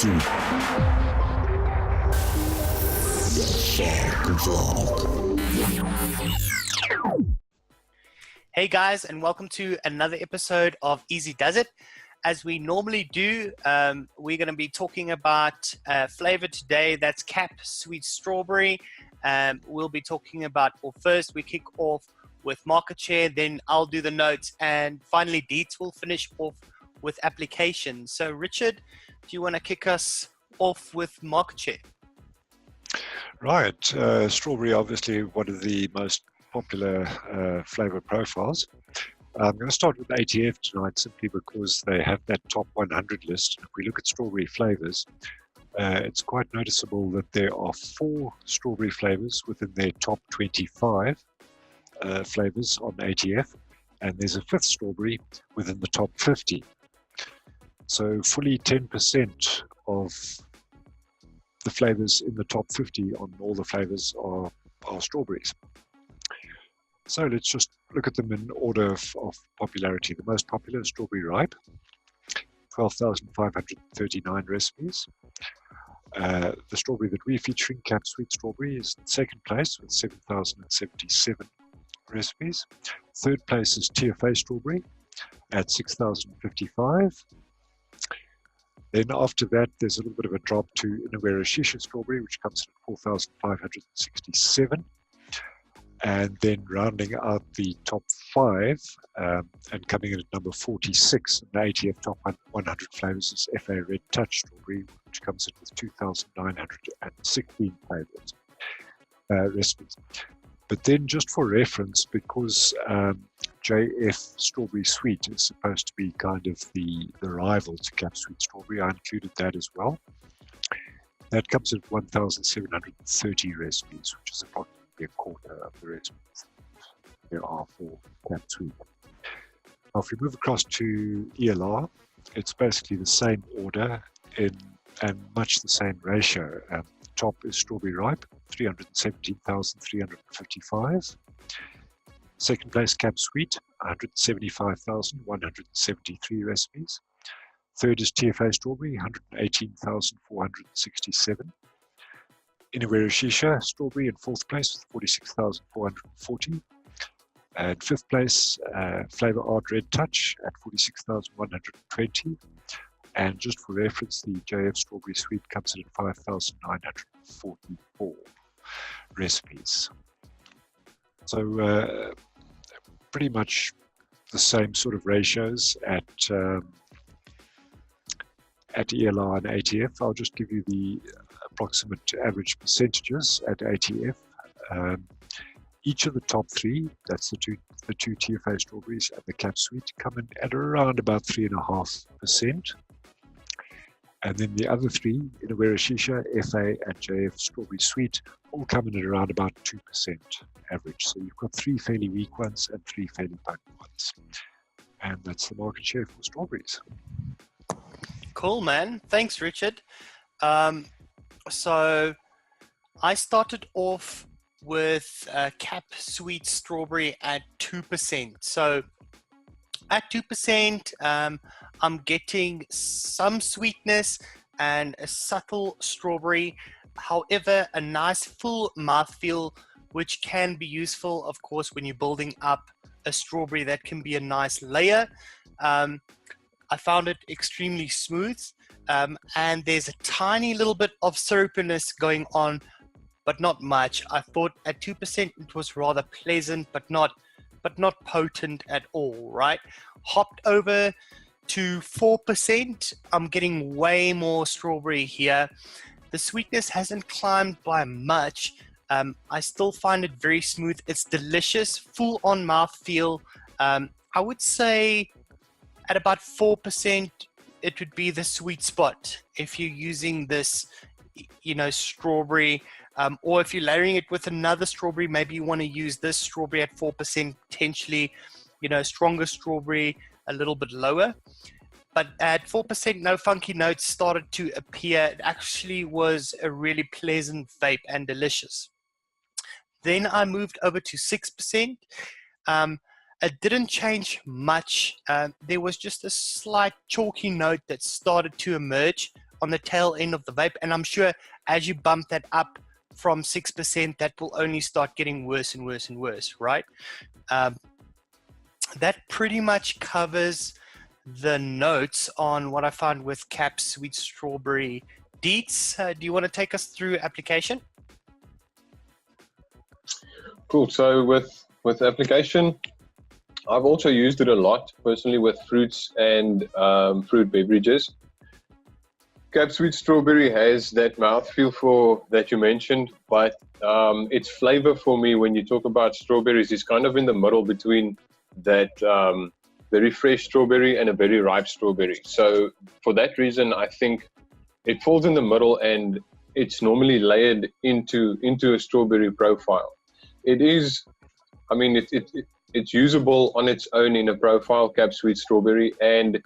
to the flavour. Hey guys, and welcome to another episode of Easy Does It. As we normally do, we're going to be talking about flavor today. That's Cap Sweet Strawberry. We'll be talking about, well, first we kick off with market share, then I'll do the notes, and finally Dietz will finish off with application. So Richard, do you want to kick us off with market share? Right, strawberry obviously one of the most popular flavor profiles. I'm going to start with ATF tonight simply because they have that top 100 list. If we look at strawberry flavors, it's quite noticeable that there are 4 strawberry flavors within their top 25 flavors on ATF, and there's a 5th strawberry within the top 50. So fully 10% of the flavors in the top 50 on all the flavors are strawberries. So let's just look at them in order of popularity. The most popular is strawberry ripe, 12,539 recipes. The strawberry that we're featuring, Cap Sweet Strawberry, is in second place with 7,077 recipes. Third place is TFA Strawberry at 6,055. Then after that, there's a little bit of a drop to Inawera Shisha Strawberry, which comes in at 4,567. And then rounding out the top 5 and coming in at number 46 in the ATF top 100 flavors is FA Red Touch Strawberry, which comes in with 2,916 flavors recipes. But then just for reference, because JF Strawberry Sweet is supposed to be kind of the rival to Cap Sweet Strawberry, I included that as well. That comes at 1,730 recipes, which is approximately a quarter of the recipes there are for Cap Sweet. Now, if we move across to ELR, it's basically the same order and much the same ratio. Top is Strawberry Ripe, 317,355. Second place, Cap Sweet, 175,173 recipes. Third is TFA Strawberry, 118,467. Inawera Shisha Strawberry in fourth place with 46,440. And fifth place, Flavour Art Red Touch at 46,120. And just for reference, the JF Strawberry Sweet comes in at 5,944 recipes. So pretty much the same sort of ratios at ELR and ATF. I'll just give you the approximate average percentages at ATF. Each of the top 3, that's the two TFA strawberries and the Cap Sweet, come in at around about 3.5%. And then the other 3, Inawera Shisha, FA, and JF Strawberry Sweet, all come in at around about 2% average. So you've got 3 fairly weak ones and 3 fairly potent ones. And that's the market share for strawberries. Cool, man. Thanks, Richard. So I started off with Cap Sweet Strawberry at 2%. So at 2%, I'm getting some sweetness and a subtle strawberry. However, a nice full mouthfeel, which can be useful, of course, when you're building up a strawberry. That can be a nice layer. I found it extremely smooth, and there's a tiny little bit of syrupiness going on, but not much. I thought at 2% it was rather pleasant, but not potent at all, right? Hopped over to 4%, I'm getting way more strawberry here. The sweetness hasn't climbed by much. I still find it very smooth. It's delicious, full on mouthfeel. I would say at about 4%, it would be the sweet spot if you're using this, strawberry, or if you're layering it with another strawberry. Maybe you want to use this strawberry at 4%, potentially, stronger strawberry, a little bit lower. But at 4%, no funky notes started to appear. It actually was a really pleasant vape and delicious. Then I moved over to 6%. It didn't change much. There was just a slight chalky note that started to emerge on the tail end of the vape. And I'm sure as you bump that up from 6%, that will only start getting worse and worse and worse, right? That pretty much covers the notes on what I found with Cap Sweet Strawberry. Dietz, do you want to take us through application? Cool. So with application, I've also used it a lot personally with fruits and fruit beverages. Cap Sweet Strawberry has that mouthfeel that you mentioned, but its flavor for me, when you talk about strawberries, is kind of in the middle between that very fresh strawberry and a very ripe strawberry. So for that reason, I think it falls in the middle, and it's normally layered into a strawberry profile. It is, I mean, it's usable on its own in a profile, Cap Sweet Strawberry. And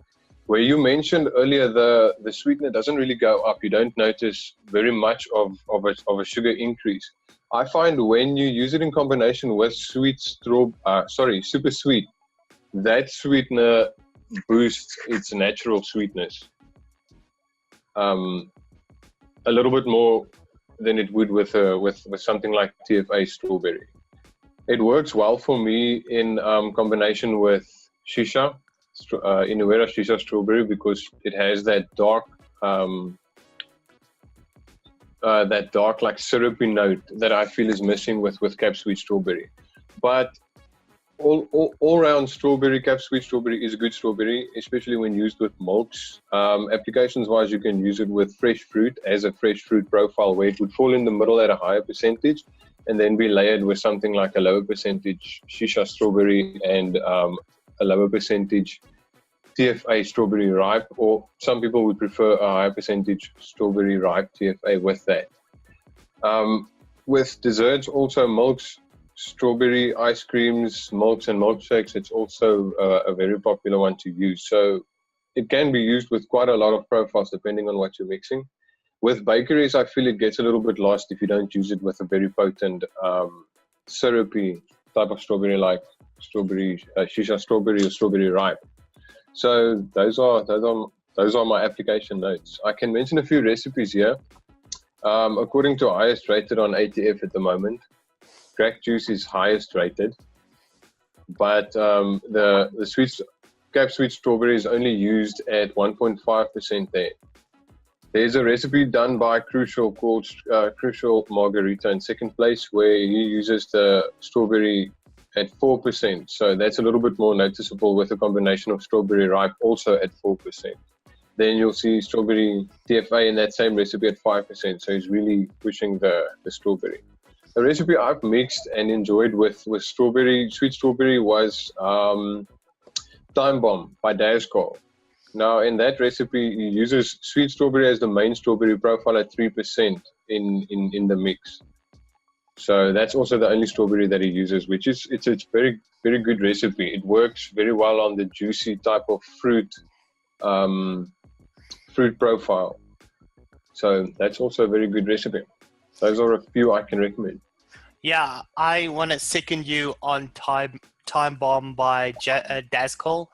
where you mentioned earlier, the sweetener doesn't really go up. You don't notice very much of a sugar increase. I find when you use it in combination with super sweet, that sweetener boosts its natural sweetness a little bit more than it would with something like TFA strawberry. It works well for me in combination with shisha, Inuera shisha strawberry, because it has that dark like syrupy note that I feel is missing with Cap Sweet Strawberry. But all round strawberry, Cap Sweet Strawberry is a good strawberry, especially when used with milks. Applications wise, you can use it with fresh fruit as a fresh fruit profile, where it would fall in the middle at a higher percentage and then be layered with something like a lower percentage shisha strawberry and a lower percentage TFA strawberry ripe, or some people would prefer a higher percentage strawberry ripe TFA with that. With desserts, also milks, strawberry ice creams, milks and milkshakes, it's also a very popular one to use. So it can be used with quite a lot of profiles depending on what you're mixing. With bakeries, I feel it gets a little bit lost if you don't use it with a very potent syrupy type of strawberry, like strawberry shisha strawberry or strawberry ripe. So those are my application notes. I can mention a few recipes here. According to highest rated on ATF at the moment, crack juice is highest rated, but the Cap Sweet Strawberry is only used at 1.5% there. There's a recipe done by Crucial called Crucial Margarita in second place, where he uses the strawberry at 4%. So that's a little bit more noticeable with a combination of strawberry ripe also at 4%. Then you'll see strawberry TFA in that same recipe at 5%. So he's really pushing the strawberry. The recipe I've mixed and enjoyed with sweet strawberry was Time Bomb by Dascol. Now in that recipe, he uses sweet strawberry as the main strawberry profile at 3% in the mix. So that's also the only strawberry that he uses, which is it's a very, very good recipe. It works very well on the juicy type of fruit profile. So that's also a very good recipe. Those are a few I can recommend. Yeah, I want to second you on Time Bomb by Dascol.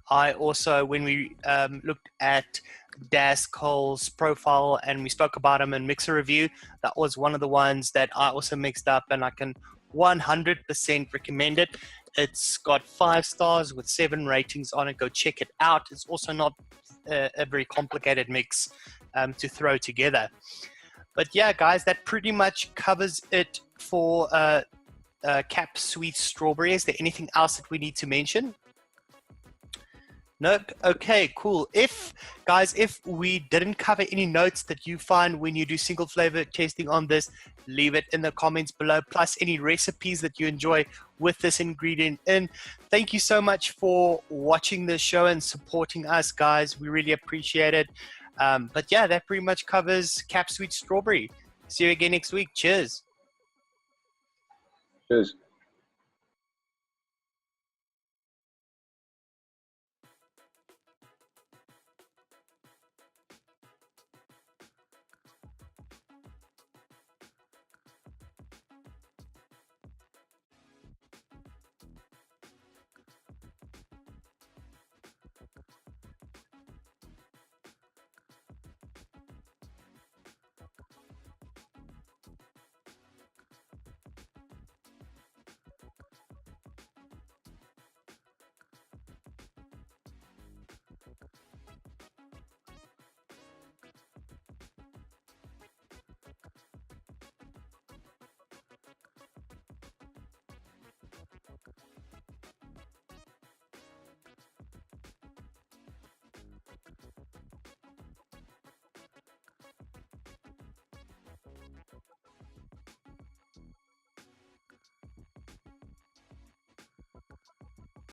I also, when we looked at Dascol's profile and we spoke about him in Mixer Review, that was one of the ones that I also mixed up, and I can 100% recommend it. It's got 5 stars with 7 ratings on it. Go check it out. It's also not a very complicated mix to throw together. But yeah, guys, that pretty much covers it for Cap Sweet Strawberry. Is there anything else that we need to mention? Nope. Okay, cool. If we didn't cover any notes that you find when you do single flavor testing on this, leave it in the comments below, plus any recipes that you enjoy with this ingredient in. Thank you so much for watching this show and supporting us, guys. We really appreciate it. But yeah, that pretty much covers Cap Sweet Strawberry. See you again next week. Cheers. Cheers.